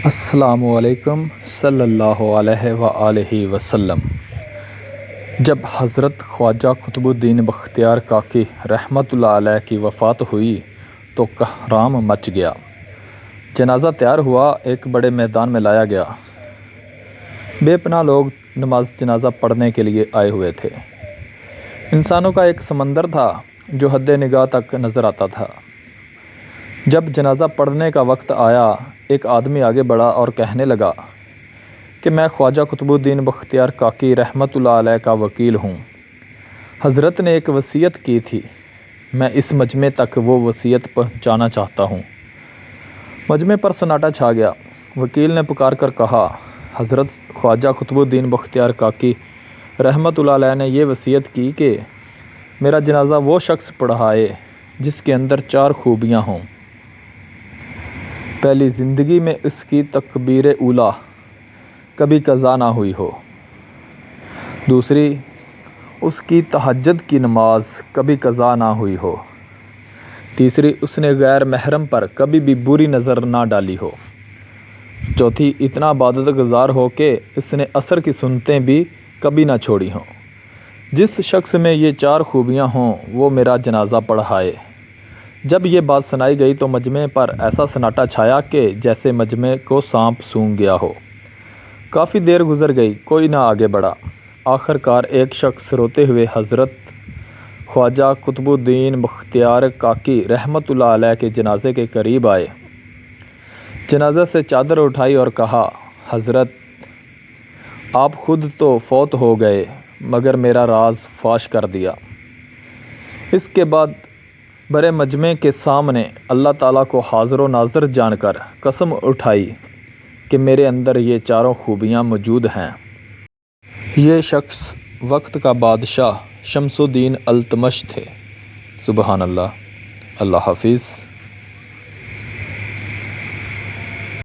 السلام علیکم صلی اللہ علیہ وآلہ وسلم۔ جب حضرت خواجہ قطب الدین بختیار کاکی رحمۃ اللہ علیہ کی وفات ہوئی تو کہرام مچ گیا۔ جنازہ تیار ہوا، ایک بڑے میدان میں لایا گیا۔ بے پناہ لوگ نماز جنازہ پڑھنے کے لیے آئے ہوئے تھے۔ انسانوں کا ایک سمندر تھا جو حد نگاہ تک نظر آتا تھا۔ جب جنازہ پڑھنے کا وقت آیا، ایک آدمی آگے بڑھا اور کہنے لگا کہ میں خواجہ قطب الدین بختیار کاکی رحمۃ اللہ علیہ کا وکیل ہوں۔ حضرت نے ایک وصیت کی تھی، میں اس مجمع تک وہ وصیت پہنچانا چاہتا ہوں۔ مجمع پر سناٹا چھا گیا۔ وکیل نے پکار کر کہا، حضرت خواجہ قطب الدین بختیار کاکی رحمۃ اللہ علیہ نے یہ وصیت کی کہ میرا جنازہ وہ شخص پڑھائے جس کے اندر 4 خوبیاں ہوں۔ پہلی، زندگی میں اس کی تکبیر اولیٰ کبھی قضا نہ ہوئی ہو۔ دوسری، اس کی تہجد کی نماز کبھی قضا نہ ہوئی ہو۔ تیسری، اس نے غیر محرم پر کبھی بھی بری نظر نہ ڈالی ہو۔ چوتھی، اتنا عبادت گزار ہو کہ اس نے عصر کی سنتیں بھی کبھی نہ چھوڑی ہوں۔ جس شخص میں یہ 4 خوبیاں ہوں وہ میرا جنازہ پڑھائے۔ جب یہ بات سنائی گئی تو مجمع پر ایسا سناٹا چھایا کہ جیسے مجمع کو سانپ سونگھ گیا ہو۔ کافی دیر گزر گئی، کوئی نہ آگے بڑھا۔ آخر کار ایک شخص روتے ہوئے حضرت خواجہ قطب الدین بختیار کاکی رحمۃ اللہ علیہ کے جنازے کے قریب آئے۔ جنازے سے چادر اٹھائی اور کہا، حضرت آپ خود تو فوت ہو گئے مگر میرا راز فاش کر دیا۔ اس کے بعد برے مجمع کے سامنے اللہ تعالیٰ کو حاضر و ناظر جان کر قسم اٹھائی کہ میرے اندر یہ 4 خوبیاں موجود ہیں۔ یہ شخص وقت کا بادشاہ شمس الدین التمش تھے۔ سبحان اللہ۔ اللہ حافظ۔